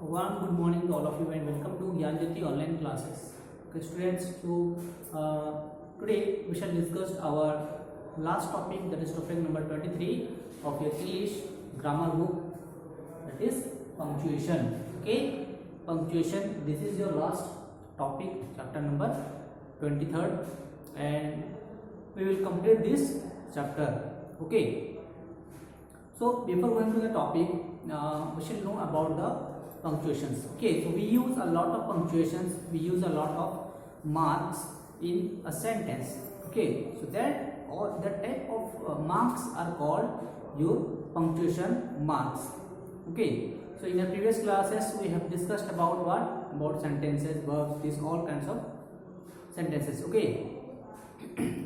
One good morning to all of you and welcome to GYANJYOTI online classes. Okay, students, today we shall discuss our last topic, that is topic number 23 of your English grammar book, that is punctuation. Okay, punctuation. This is your last topic, chapter number 23rd, and we will complete this chapter. Okay. So before going to the topic, we should know about the punctuations. Okay, so we use a lot of punctuations, we use a lot of marks in a sentence. Okay, so that all that type of marks are called your punctuation marks. Okay, so in the previous classes we have discussed about what? About sentences, verbs, these all kinds of sentences. Okay,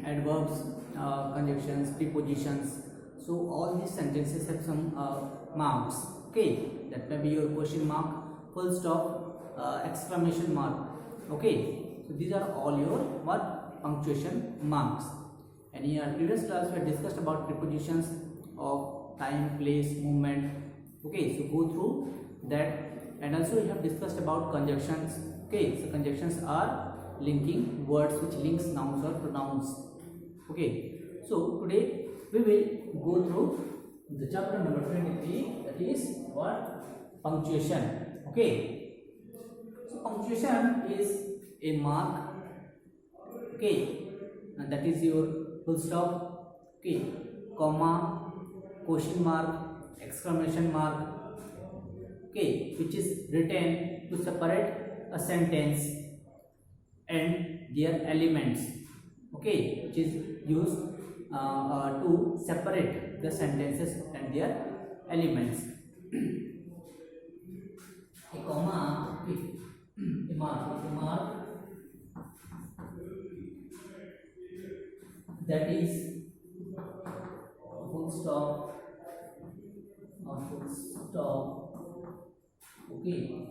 adverbs, conjunctions, prepositions. So all these sentences have some marks. Okay, that may be your question mark, full stop, exclamation mark. Okay, so these are all your what? Punctuation marks. And in our previous class we had discussed about prepositions of time, place, movement. Okay, so go through that. And also we have discussed about conjunctions. Okay, so conjunctions are linking words which links nouns or pronouns. Okay, so today we will go through the chapter number 23, that is what? Punctuation. Okay, so punctuation is a mark. Okay, and that is your full stop. Okay, comma, question mark, exclamation mark. Okay, which is written to separate a sentence and their elements. Okay, which is used to separate the sentences and their elements. A comma, a mark that is full stop, okay,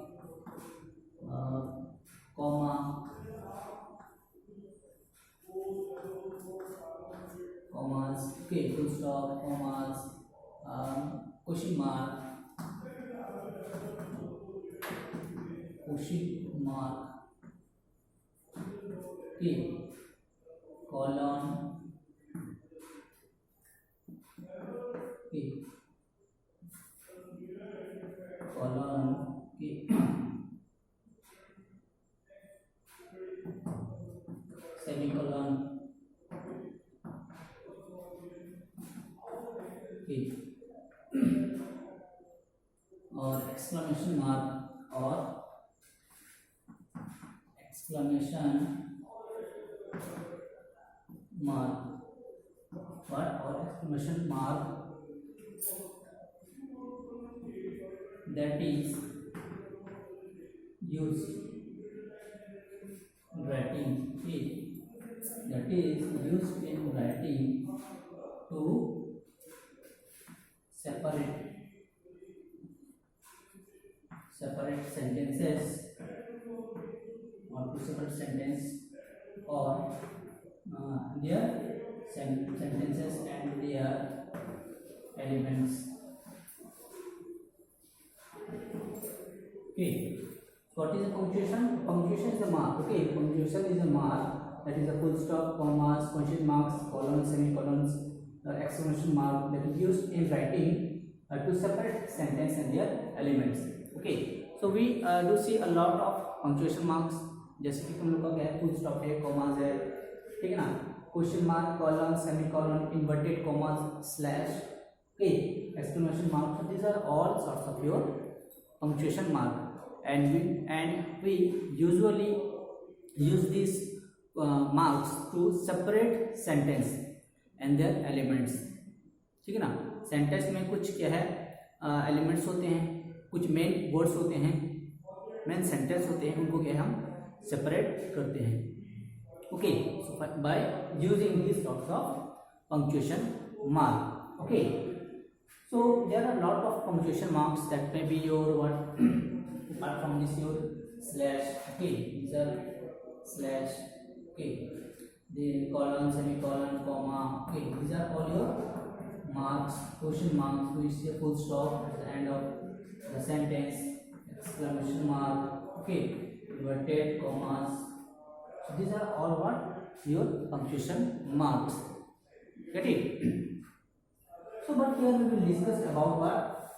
commas, okay, full stop, commas, question mark, okay, colon, okay, okay, semicolon, okay, or exclamation mark or exclamation mark, that is used in writing. Okay, that is used in writing to separate sentences or to separate sentence or their sentences and their elements. Okay, so what is a punctuation? Punctuation is a mark. Okay, punctuation is a mark, that is a full stop, commas, question marks, colons, semicolons, exclamation mark, that is used in writing to separate sentence and their elements. Okay, so we do see a lot of punctuation marks, जैसे कि तुम लोग का क्या है, full stop है, commas है, ठीक है ना, question mark, colon, semicolon, inverted commas, slash, okay, exclamation mark. So these are all sorts of your punctuation mark, and we usually use these marks to separate sentence and their elements. ठीक है ना, sentence में कुछ क्या है, elements होते हैं, कुछ मेन वर्ड्स होते हैं, मेन सेंटेंस होते हैं, उनको क्या हम सेपरेट करते हैं. Okay, so by using this types of punctuation mark. Okay, so there are a lot of punctuation marks that may be your what apart from this your slash. Okay, these are slash. Okay, the colon, semicolon, comma. Okay, these are all your marks, question marks, which is a full stop at the end of the sentence, exclamation mark, okay, inverted commas. So these are all what your punctuation marks. Get it? So but here we will discuss about what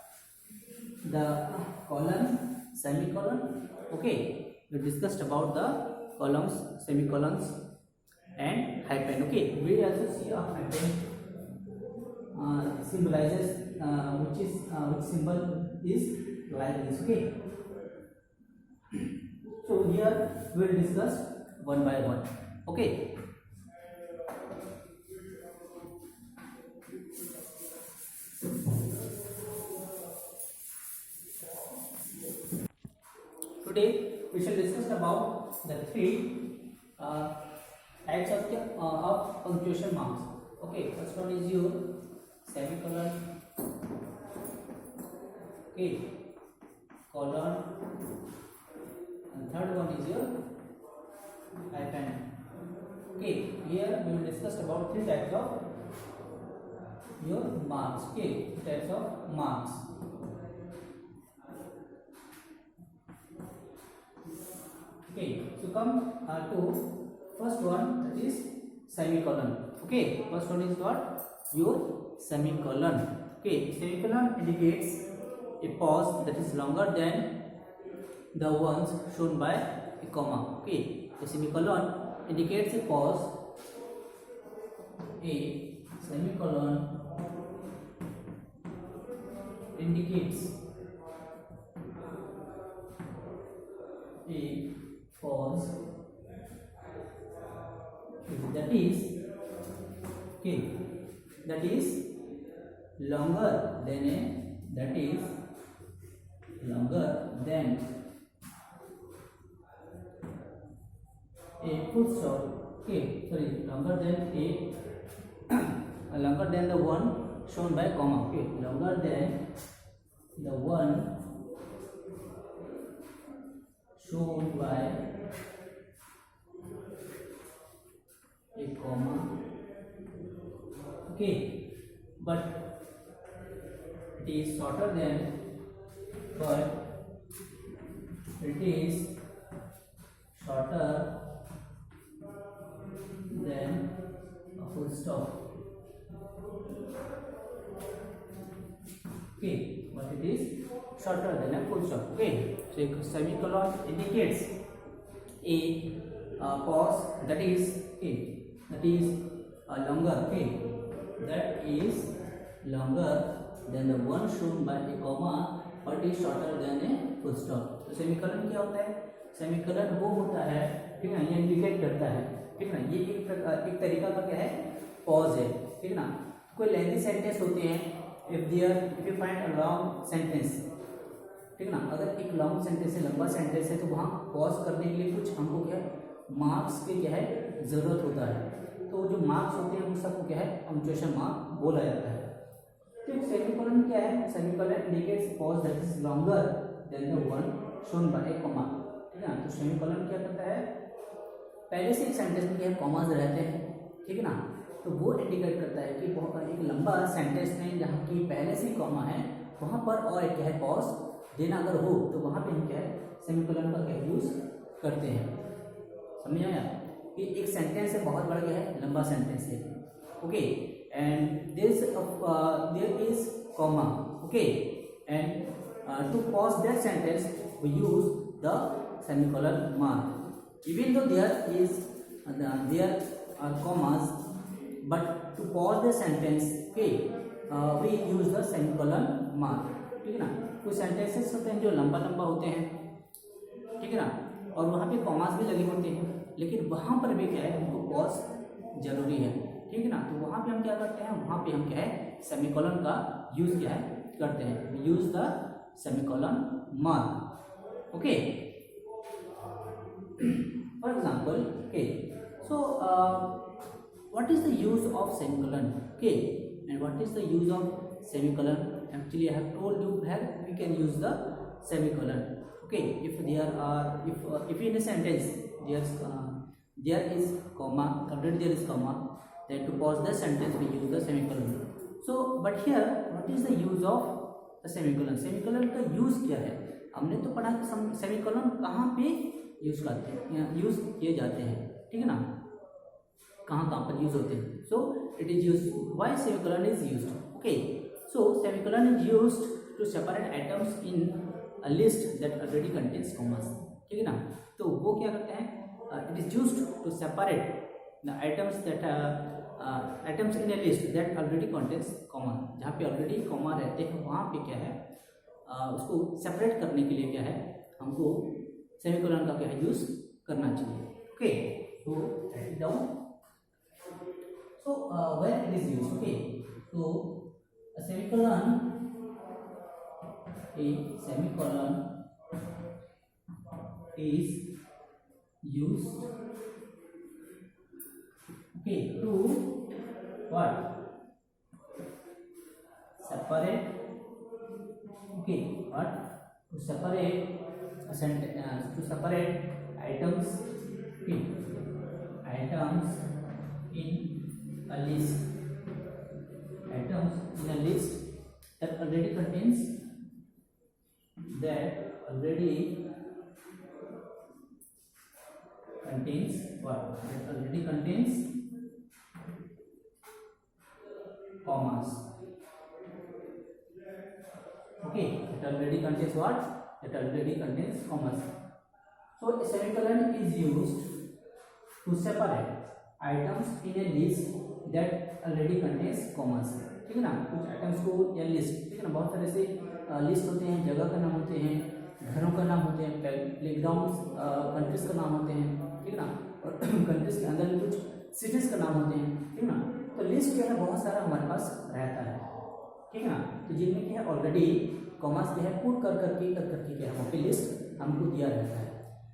the colon, semicolon. Okay, we discussed about the columns, semicolons, and hyphen. Okay, we also see a hyphen symbolizes which symbol is like this. Okay, so here we will discuss one by one. Okay. Today we shall discuss about the three types of punctuation marks. Okay, first one is your semicolon, okay, colon, and third one is your hyphen. Okay, here we will discuss about three types of your marks. Okay, types of marks. Okay, so come to first one, that is semicolon. Okay, first one is what? Your semicolon. Okay, semicolon indicates a pause that is longer than the ones shown by a comma. Okay, the semicolon indicates a pause. A semicolon indicates a pause that is longer than a full stop. Okay, sorry, longer than the one shown by comma. Okay, longer than the one shown by a comma. Okay, but it is shorter than a full stop. Okay, but it is shorter than a full stop. Okay, so a semicolon indicates a pause that is longer. Okay, that is longer than the one shown by a comma, but is shorter than a full stop. तो semicolon क्या होता है? Semicolon वो होता है, ठीक है, ये इंडिकेट करता है, ठीक है ना, ये एक तरीका का क्या है, पॉज है, ठीक है ना. कोई लेंथी सेंटेंस होते हैं, if you find a long sentence, ठीक है ना, अगर एक लॉन्ग सेंटेंस है, लंबा सेंटेंस है, तो वहाँ पॉज करने के लिए कुछ हमको क्या मार्क्स के क्या है जरूरत होता है. तो जो मार्क्स होते हैं उन सबको क्या है पंक्चुएशन मार्क बोला जाता है. तो सेमीकोलन क्या है? Semicolon indicates pause that is longer than the one shown by A comma, ठीक है ना. तो सेमीकोलन क्या करता है, पहले से एक सेंटेंस में क्या है कॉमास रहते हैं, ठीक है ना, तो वो इंडिकेट करता है कि एक लंबा सेंटेंस में जहाँ की पहले से कॉमा है वहाँ पर और एक क्या है पॉज देना अगर हो तो वहाँ पे हम क्या है सेमीकोलन का क्या यूज करते हैं. समझ आया कि एक सेंटेंस है बहुत बड़ा क्या है लंबा सेंटेंस है. Okay, and there is comma. Okay, and to pause that sentence we use the semicolon mark. Even though there are commas, but to pause the sentence, okay, we use the semicolon mark. ठीक है ना. कुछ sentences होते हैं जो लंबा लंबा होते हैं, ठीक है ना, और वहाँ पे कॉमास भी लगे होते हैं, लेकिन वहाँ पर भी क्या है हमको पॉज जरूरी है, ठीक है ना. तो वहाँ पे हम क्या करते हैं, वहाँ पे हम क्या है सेमीकोलन का यूज क्या है करते हैं, use the semicolon mark. Okay, for example, okay, so what is the use of semicolon? Okay, and what is the use of semicolon? Actually I have told you that we can use the semicolon. Okay, if in a sentence there is comma, already there is comma, then to pause the sentence we use the semicolon. So but here what is the use of the semicolon? Semicolon का use क्या है? हमने तो पढ़ा कि semicolon कहाँ पे use करते हैं, यूज किए जाते हैं, ठीक है ना, कहाँ कहाँ पर यूज होते हैं. So it is use, why semicolon is used. Okay, so semicolon is used to separate items in a list that already contains commas. ठीक है ना, तो वो क्या करते हैं, it is used to separate the items that items in a list that already contains comma. जहाँ पे ऑलरेडी कॉमा रहते हैं वहाँ पे क्या है, उसको सेपरेट करने के लिए क्या है, हमको सेमीकोलन का क्या है यूज करना चाहिए. Okay, so right it down. So when it is used. Okay, तो semicolon is used, okay, to what, separate, okay, what, to separate to separate items, okay, items in a list, items in a list that already contains what, that already contains commas. Okay, that already contains what, that already contains commas. So a semicolon is used to separate items in a list that already contains commas. ठीक है ना, कुछ items को या list, ठीक है ना, बहुत सारे से लिस्ट होते हैं, जगह का नाम होते हैं, घरों का नाम होते हैं, प्लेग्राउंड, कंट्रीज का नाम होते हैं, ठीक है ना, और कंट्रीज के अंदर भी कुछ सिटीज का नाम होते हैं, ठीक है ना. तो लिस्ट जो है बहुत सारा हमारे पास रहता है, ठीक है ना, तो जिनमें क्या है ऑलरेडी कॉमर्स जो है पुट कर करके क्या है वहाँ पे लिस्ट हमको दिया रहता है.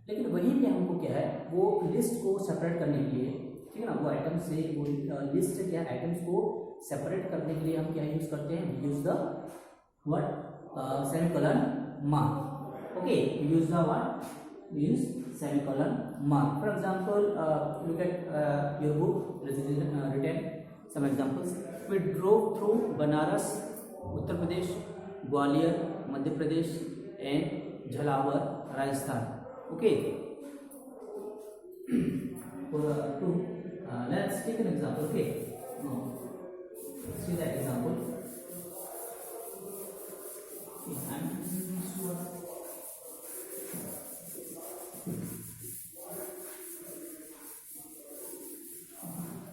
लेकिन वहीं पे हमको क्या है वो लिस्ट को सेपरेट करने के लिए, ठीक है ना, वो आइटम से वो लिस्ट से क्या आइटम्स को सेपरेट करने के लिए हम क्या यूज करते हैं, use the what, semicolon mark. Okay, use the what, use semicolon mark. For example, look at your book, written some examples. We drove through Banaras, Uttar Pradesh, Gwalior, Madhya Pradesh, and Jhalawar, Rajasthan. Okay, let's take an example. Okay, see that example. Okay, I'm using this word.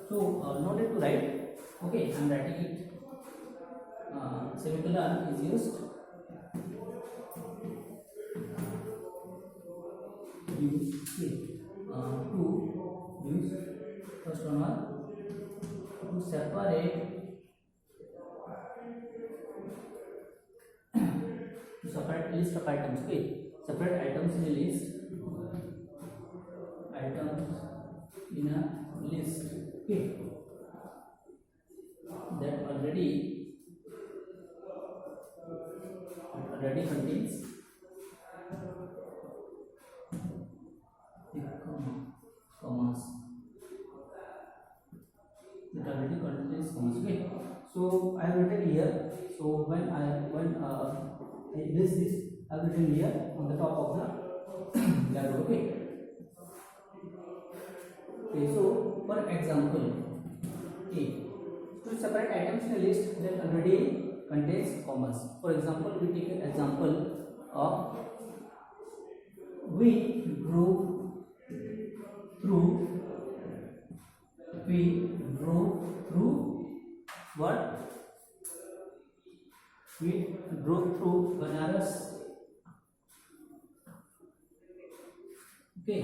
So no need to write. Okay, I'm writing it. Semicolon is used to use first one to separate list of items. Okay, separate items in a list, items in a list, okay, that already contains the commas. It already contains commas. Okay, so I have written here. So when this I have written here on the top of the blackboard. Okay. Okay. So for example, okay, to separate items in a list that already contains commas. For example, we take an example of we drove through what? We drove through Banaras. Okay,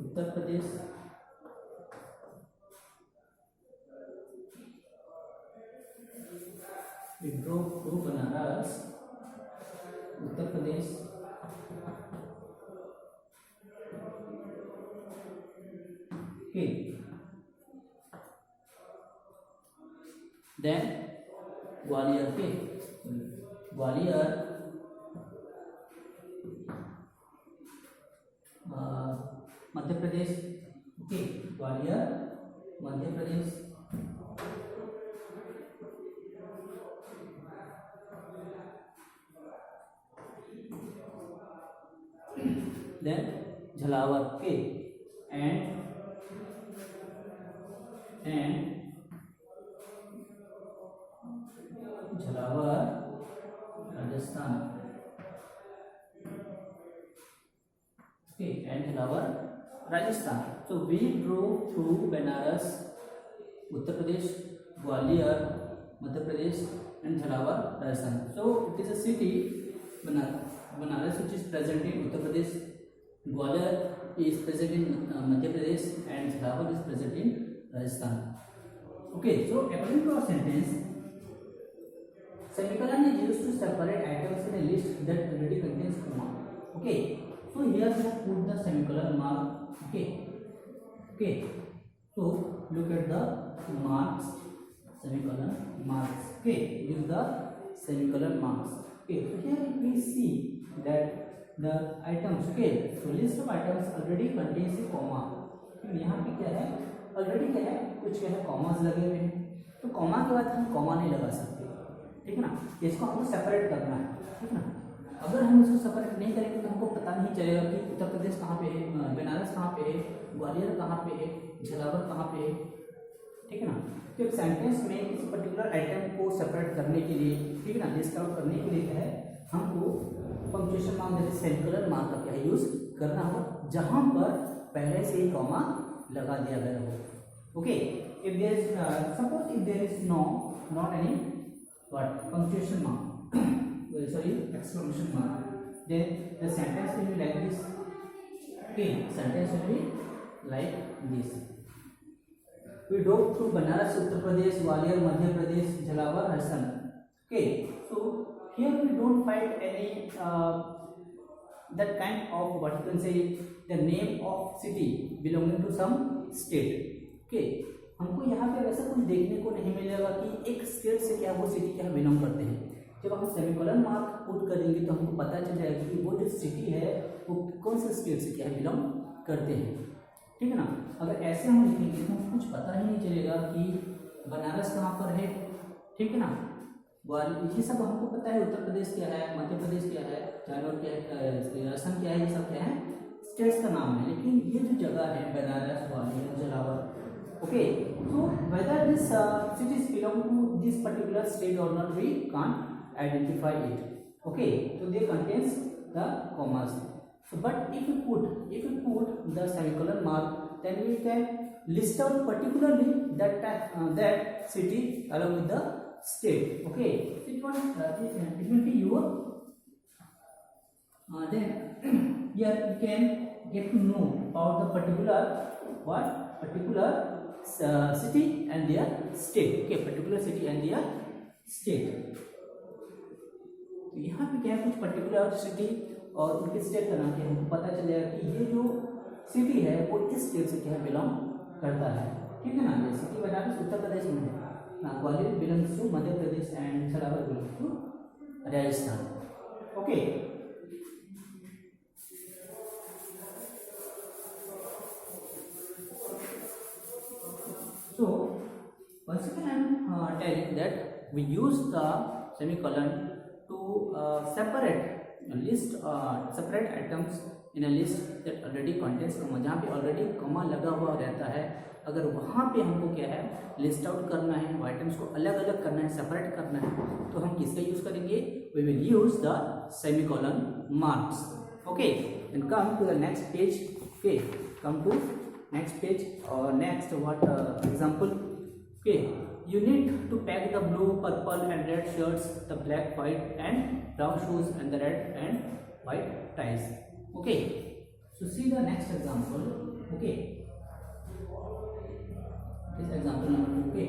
Uttar Pradesh, we drove through Banaras, Uttar Pradesh. Okay, then Gwalior. Okay, Gwalior, Madhya Pradesh. Okay, Gwalior, Madhya Pradesh. then Jhalawar. Okay, and Jhalawar, Rajasthan. Okay, and Jhalawar, Rajasthan. So we drove through Benares, Uttar Pradesh, Gwalior, Madhya Pradesh, and Jhalawar, Rajasthan. So it is a city, Benares, which is present in Uttar Pradesh. Gwalior is present in Madhya Pradesh, and Jhalawar is present in Rajasthan. Okay, so according to our sentence, semicolon is used to separate items in a list that already contains comma. Okay, so here we have put the semicolon mark. Okay, so look at the marks, semicolon marks. Okay, use the semicolon marks. Okay, so here we see that the items, okay, so list of items already contains a comma. यहाँ पे क्या है, already क्या है, कुछ क्या है, commas लगे हुए हैं, तो कॉमा के बाद हम कॉमा नहीं लगा सकते, ठीक है ना, इसको हमको सेपरेट करना है, ठीक है ना। अगर हम इसको सेपरेट नहीं करेंगे तो हमको पता नहीं चलेगा कि उत्तर प्रदेश कहाँ पे है, बनारस कहाँ पे है, ग्वालियर कहाँ पे है, झलावर कहाँ पे है, ठीक है ना। तो एक सेंटेंस में किसी पर्टिकुलर आइटम को सेपरेट करने के लिए, ठीक है ना, लिस्ट आउट करने के लिए क्या है, हमको पंक्चुएशन मार्क जैसे सेमिकोलन मार्क का क्या यूज करना हो, जहां पर पहले से ही कॉमा लगा दिया गया हो. Okay, if there is suppose if there is not any what punctuation mark, sorry, exclamation mark, then the sentence will be like this. Okay, sentence will be like this. We drove through Banaras, Uttar Pradesh, Gwalior, Madhya Pradesh, Jhalawar, Rajasthan. Okay, so here we don't find any that kind of what you can say the name of city belonging to some state. Okay, हमको यहाँ पे वैसा कुछ देखने को नहीं मिलेगा कि एक स्टेट से क्या वो सिटी क्या बिलोंग करते हैं. जब हम सेमीकोलन मार्क पुट करेंगे तो हमको पता चल जाएगा कि वो जो सिटी है वो कौन से स्टेट से क्या बिलोंग करते हैं. ठीक है ना. अगर ऐसे हम लिखेंगे तो हमको कुछ पता ही नहीं चलेगा कि बनारस कहाँ पर है. ठीक है ना. ये सब हमको पता है उत्तर प्रदेश क्या है, मध्य प्रदेश क्या है, झारखंड क्या है, राजस्थान क्या है, ये सब क्या है स्टेट्स का नाम है. लेकिन ये जो जगह है Banaras, Gwalior, Jhalawar, okay, so whether this cities belong to this particular state or not, we can't identify it. Okay, so they contains the commas. So but if you put the semicolon mark, then we can list out particularly that city along with the state. Okay, it will be your then here you can get to know about the particular city and their state. Okay, particular city and their state. तो यहाँ पे क्या है, कुछ particular city और उनके state का नाम क्या है, हमको पता चल जाएगा कि ये जो सिटी है वो इस स्टेट से क्या बिलोंग करता है. ठीक है ना. ये सिटी बनारस उत्तर प्रदेश में है ना, Gwalior belongs to Madhya Pradesh and Jhalawar belongs to Rajasthan. Okay, so once again I am telling that we use the semicolon to separate items in a list that already contains comma. जहाँ पे already comma लगा हुआ रहता है, अगर वहाँ पे हमको क्या है लिस्ट आउट करना है, आइटम्स को अलग अलग करना है, सेपरेट करना है, तो हम किसका यूज करेंगे? we will use the semicolon marks. Okay, then come to the next page. Okay, come to next page or next example. Okay, you need to pack the blue, purple and red shirts, the black, white and brown shoes and the red and white ties. Okay, so see the next example. Okay, this example number 2. Okay,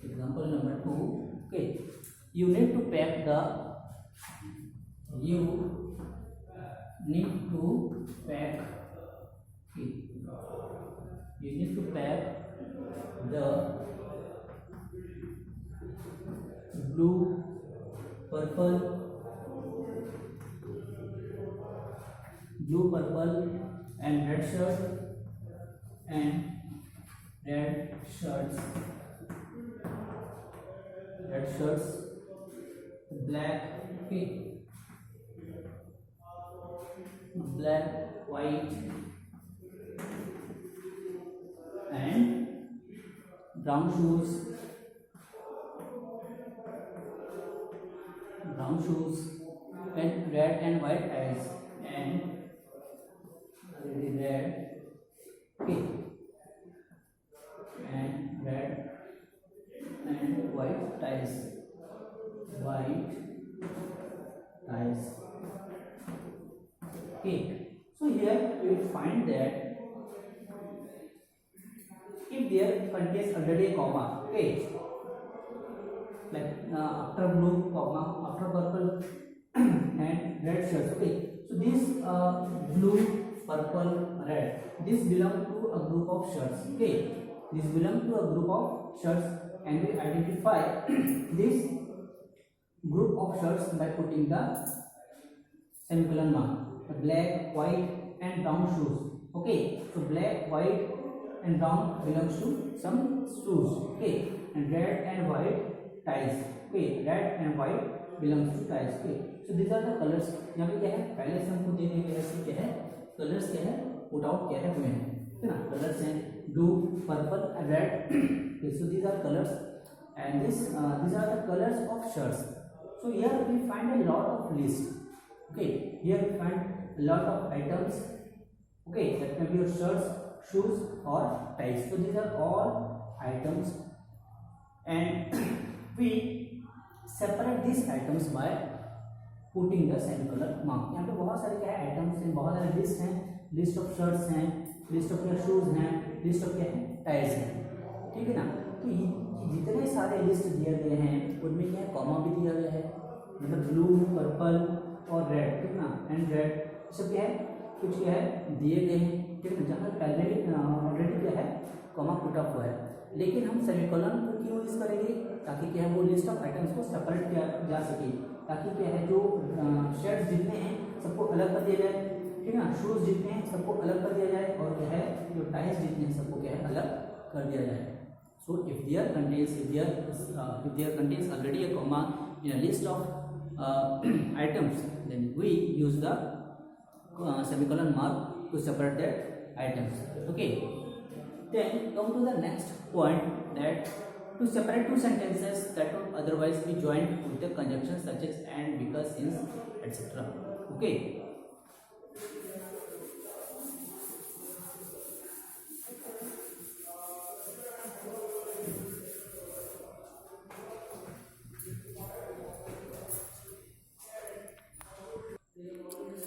example number 2. Okay, you need to pack the blue, purple and red shirt and red shirts, black, okay, black, white and brown shoes, and red and white ties, and red, okay, and red and white ties, okay. So here we will find that if there contains already a comma, okay, like after blue comma, after purple and red shirts, okay. So this blue, purple, red, this belong to a group of shirts, okay. This belong to a group of shirts, and we identify this group of shirts by putting the semicolon mark. The black, white and brown shoes, okay. So black, white and brown belongs to some shoes, okay, and red and white ties, okay, red and white belongs to ties, okay. So these are the colors. यहाँ पे क्या है, पहले से हमको देने के लिए क्या है, कलर्स क्या है, पुट आउट क्या है हुए हैं, है ना. कलर्स हैं blue, purple and red, okay. So these are colors, and these are the colors of shirts. So here we find a lot of list, okay. Here we find a lot of items, okay, that can be your shirts, shoes or ties. So these are all items, and we separate these items by putting the semicolon mark. यहाँ पे बहुत सारे क्या है items हैं, बहुत सारे list हैं, लिस्ट ऑफ शर्ट्स हैं, लिस्ट ऑफ क्या शूज हैं, लिस्ट ऑफ क्या है टाइज हैं, ठीक है ना. तो ये जितने सारे लिस्ट दिए गए हैं उनमें क्या है कॉमा भी दिया गया है, मतलब ब्लू, पर्पल और रेड, ठीक है ना, एंड रेड सब क्या है कुछ क्या है दिए गए हैं, ठीक है. जहाँ पहले ऑलरेडी क्या है कॉमा पुट अप हुआ है, लेकिन हम सेमीकोलन को क्यों यूज करेंगे, ताकि क्या है वो लिस्ट ऑफ आइटम्स को सेपरेट किया जा सके, ताकि क्या है जो शर्ट्स जितने हैं सबको अलग कर दिया जाए, ठीक है ना, शूज जितने हैं सबको अलग कर दिया जाए, और क्या है जो टाइज जितने हैं सबको क्या है अलग कर दिया जाए. So if there contains already a comma in a list of items, then we use the semicolon mark to separate that items, okay. Then come to the next point, that to separate two sentences that would otherwise be joined with the conjunctions such as and, because, since, etc. Okay.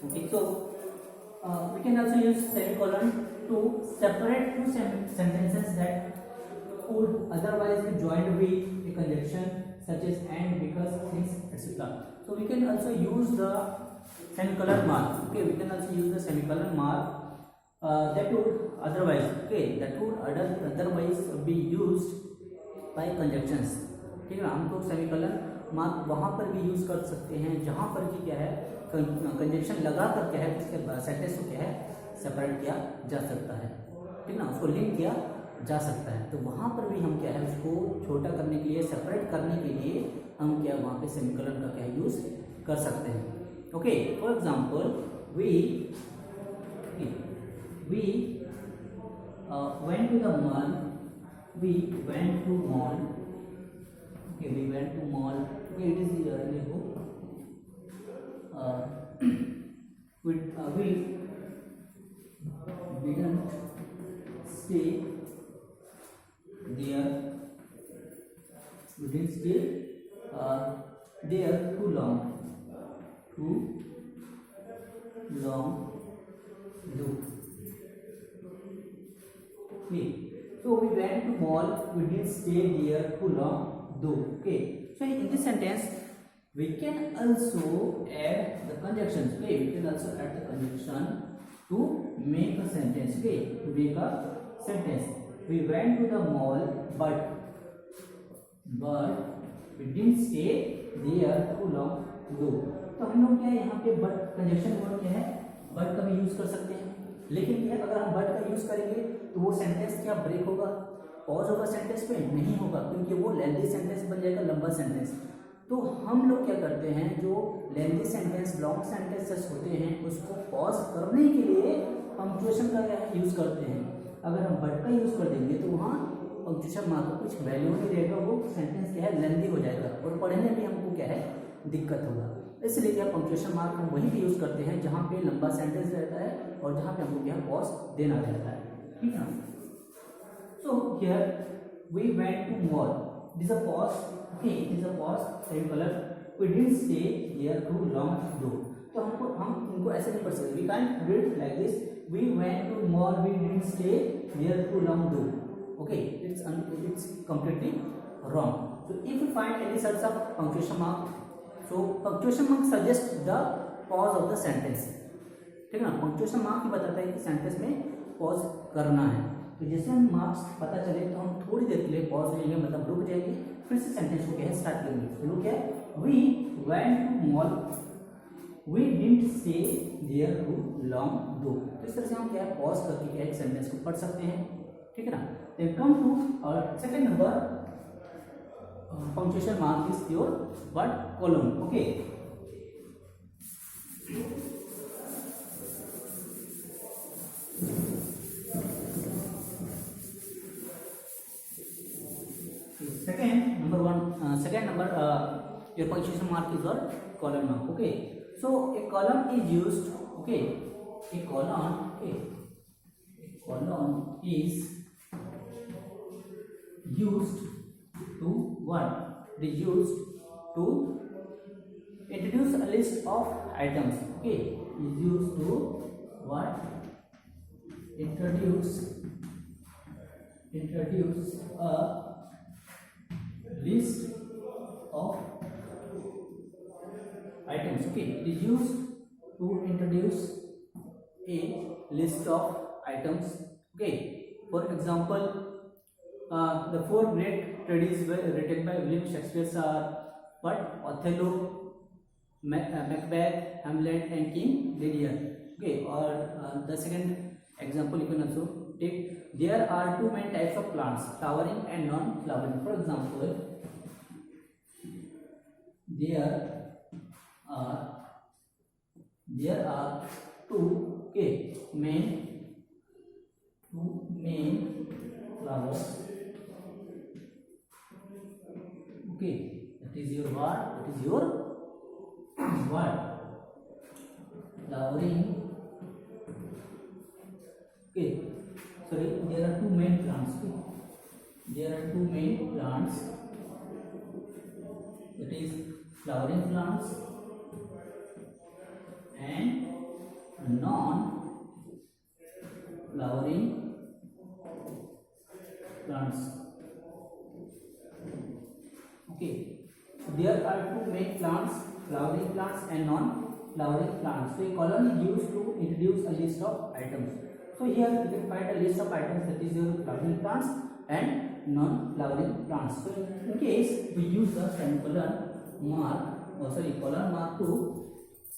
Okay, so we can also use semicolon to separate two sentences that would otherwise be joined with a conjunction such as and, because, since, etc. So we can also use the semicolon mark. Okay, we can also use the semicolon mark that would otherwise, okay, that would otherwise be used by conjunctions. ठीक है ना, हम तो semicolon mark वहाँ पर भी use कर सकते हैं जहाँ पर कि क्या है कंजक्शन लगा कर क्या है उसके सेंटेंस को क्या है सेपरेट किया जा सकता है, ठीक ना, उसको लिंक किया जा सकता है. तो वहाँ पर भी हम क्या है उसको छोटा करने के लिए, सेपरेट करने के लिए हम क्या वहाँ पे सेमिकोलन का क्या यूज कर सकते हैं. Okay, for example we went to the mall. We went to mall. Okay, we went to mall. Okay, it is here in the book. We didn't stay there. We didn't stay there too long. Okay, so we went to mall. We didn't stay there too long. Okay, so in this sentence we can also add the conjunctions. Okay, we can also add the conjunction to make a sentence. Okay, to make a sentence. We went to the mall, but we didn't stay there too long. तो हम लोग क्या है यहाँ पे but conjunction word क्या है but का भी यूज कर सकते हैं, लेकिन क्या अगर हम बट का यूज करेंगे तो वो सेंटेंस क्या ब्रेक होगा, पॉज होगा सेंटेंस पे नहीं होगा, क्योंकि वो लेंथी सेंटेंस बन जाएगा, लंबा सेंटेंस. तो हम लोग क्या करते हैं, जो लेंथी सेंटेंस लॉन्ग सेंटेंसेस होते हैं उसको पॉज करने के लिए पंक्चुएशन का क्या है यूज़ करते हैं। अगर हम बट का यूज़ कर देंगे तो वहाँ पंक्चुएशन मार्क का कुछ वैल्यू नहीं रहेगा, वो सेंटेंस क्या है लेंथी हो जाएगा और पढ़ने में हमको क्या है दिक्कत होगा। इसलिए क्या पंक्चुएशन मार्क हम वहीं पे यूज़ करते हैं जहाँ पे लंबा सेंटेंस रहता है और जहाँ पे हमको क्या पॉज देना रहता है, ठीक है। So here we went to mall, this a pause, okay, this a pause same colour, we didn't stay here too long though. तो हम इनको ऐसे नहीं पढ़ सकते, we can read like this, we went to mall, we didn't stay here too long though, okay, it's completely wrong. So if you find any such of punctuation mark, so punctuation mark suggests the pause of the sentence, ठीक है ना। punctuation mark ही बताता है कि sentence में pause करना है। तो जैसे हम मार्क्स पता चले तो हम थोड़ी देर के लिए पॉज लेंगे, मतलब रुक जाएंगे, फिर से सेंटेंस को क्या है स्टार्ट करेंगे। तो रुक है, we went to mall, we didn't stay there too long though. तो इस तरह से हम क्या है पॉज करके क्या है सेंटेंस को पढ़ सकते हैं, ठीक है ना। Then come to our second number, punctuation mark is your word colon, okay. Second number your punctuation mark is your colon mark, okay. So a colon is used, okay, a colon, okay, a colon is used to what? It is used to introduce a list of items, okay, is used to what? Introduce a list of items, okay, it is used to introduce a list of items, okay. For example, the four great tragedies written by William Shakespeare are what? Othello, Macbeth, Hamlet, and King Lear. Okay, or the second example you can also take. There are two main types of plants: flowering and non-flowering. For example, there are two main flowers. Okay, that is your word. That is your word. Flowering. Okay, sorry. There are two main plants. Okay? There are two main plants. That is flowering plants and non-flowering plants. Okay, there are two main plants, flowering plants and non-flowering plants. So a colon is used to introduce a list of items. So here you can find a list of items, that is your flowering plants and non-flowering plants. So in case we use the semicolon mark, colon mark to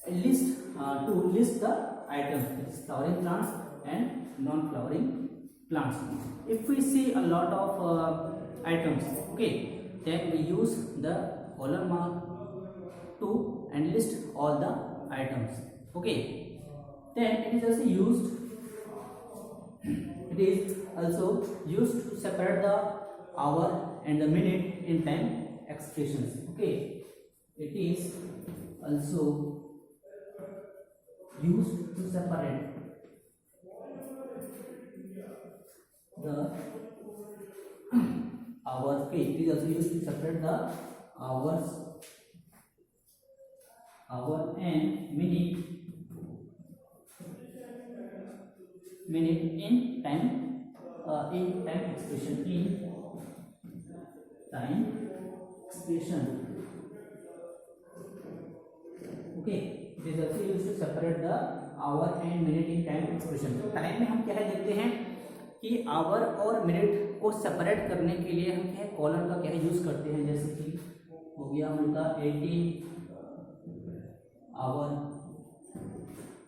list the items, that is flowering plants and non-flowering plants. If we see a lot of items, okay, then we use the colon mark to and list all the items, okay. Then it is also used to separate the hour and the minute in time expressions, okay. It is also used to separate the hours, okay. It is also used to separate the hour and minute in time expression, okay. It is also used to separate the hour and minute in time expression. तो time में हम क्या है देखते हैं कि our और minute को सेपरेट करने के लिए हम क्या है कॉलन का क्या है यूज करते हैं। जैसे कि हो गया हम लोग का 80 आवर,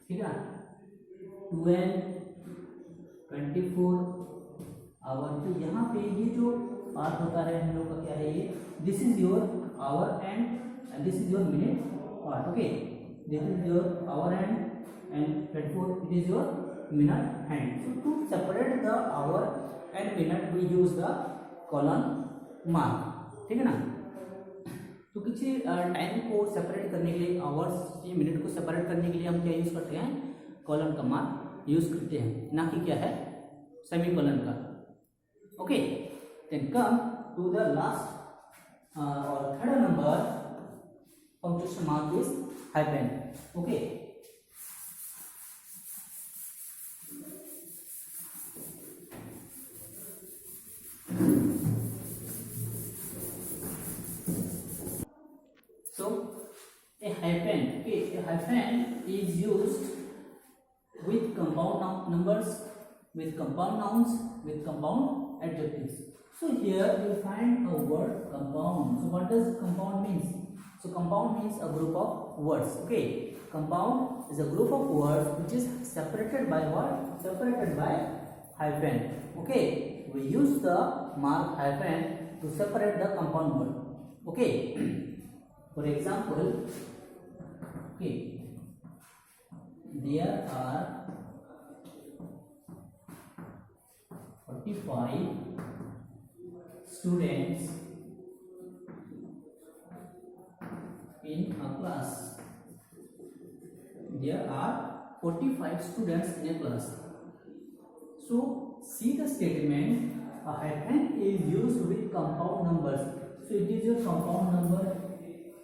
ठीक है, 12, 24 आवर। तो यहाँ पे ये जो पार्ट होता है हम लोग का क्या है, ये this is your our and and this is your minute part. Okay, this is your hour hand, and 24 it is your minute hand. So to separate the hour and minute we use the colon mark. ठीक है ना. तो किसी time को separate करने के लिए, hours या मिनट को सेपरेट करने के लिए हम क्या यूज करते हैं, कॉलन का मार्क यूज करते हैं, ना कि क्या है सेमीकोलन का. Okay, then come to the last और third number punctuation mark is hyphen. Okay, so a hyphen is used with compound numbers, with compound nouns, with compound adjectives. So here you find a word compound. So what does compound means? So compound means a group of words. Okay, compound is a group of words which is separated by what? Separated by hyphen. Okay, we use the mark hyphen to separate the compound word. Okay, for example, okay, there are 45 students in a class. There are 45 students in a class. So see the statement, a hyphen is used with compound numbers. So it is your compound number,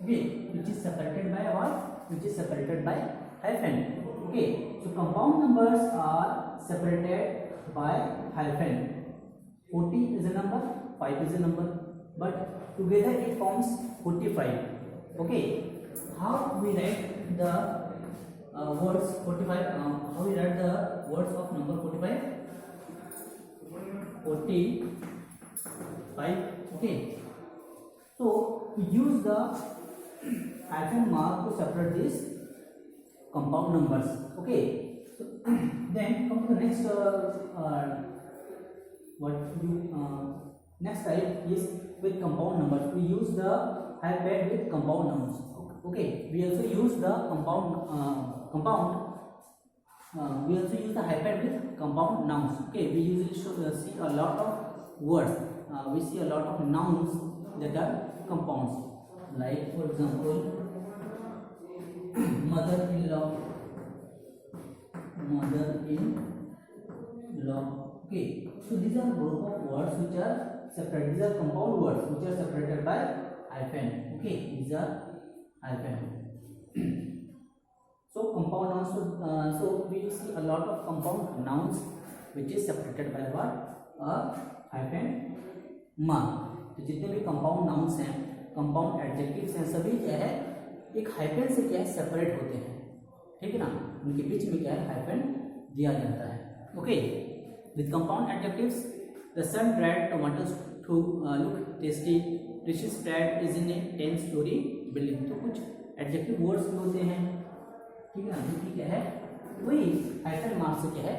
okay, which is separated by what? Which is separated by hyphen. Okay, so compound numbers are separated by hyphen. 40 is a number, 5 is a number, but together it forms 45. Okay, how we write the words 45? How we write the words of number 45? 45. Okay, so we use the hyphen mark to separate these compound numbers. Okay, so then come to the next next type is with compound numbers. We use the hyphen with compound nouns. Okay, we also use the we also use the hyphen with compound nouns. Okay, we usually see a lot of words. We see a lot of nouns that are compounds. Like for example, mother-in-law. Okay, so these are group of words which are separate. These are compound words which are separated by hyphen. Okay, these are hyphen. So compound nouns. So we see a lot of compound nouns which is separated by what? A hyphen mark. तो जितने भी compound nouns हैं, compound adjectives हैं, सभी क्या है एक hyphen से क्या है सेपरेट होते हैं. ठीक है ना, उनके बीच में क्या है हाइफन दिया जाता है. Okay, with compound adjectives, the sun dried tomatoes to look tasty, Rishi spread is in a 10-story building. तो कुछ एडजेक्टिव वर्ड्स भी होते हैं, ठीक है ना, जो क्या है वही हाइफन मार्क से क्या है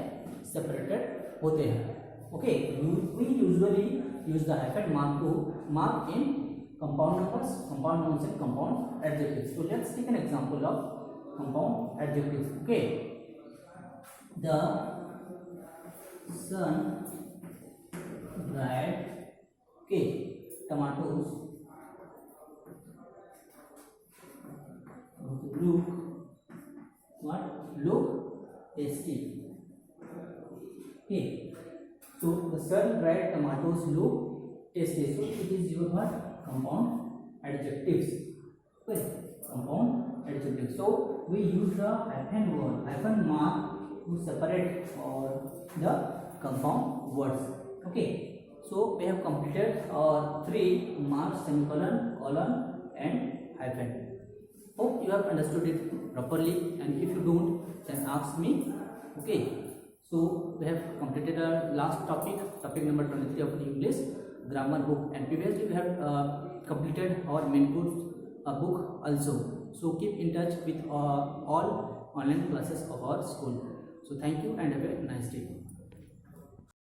सेपरेटेड होते हैं. Okay, we usually use the hyphen mark to mark in compound numbers, compound nouns and compound adjectives. So let's take an example of compound adjectives. Okay, the sun dried, okay, tomatoes look tasty. Okay, so the sun dried tomatoes look tasty. So it is your what? Compound adjectives. Okay, compound adjectives. So we use the hyphen mark to separate the compound words. Okay, so we have completed our 3 marks: semicolon, colon and hyphen. Hope you have understood it properly, and if you don't, then ask me. Okay, so we have completed our last topic number 23 of English grammar book, and previously we have completed our main course book also. So keep in touch with all online classes of our school. So thank you and have a nice day.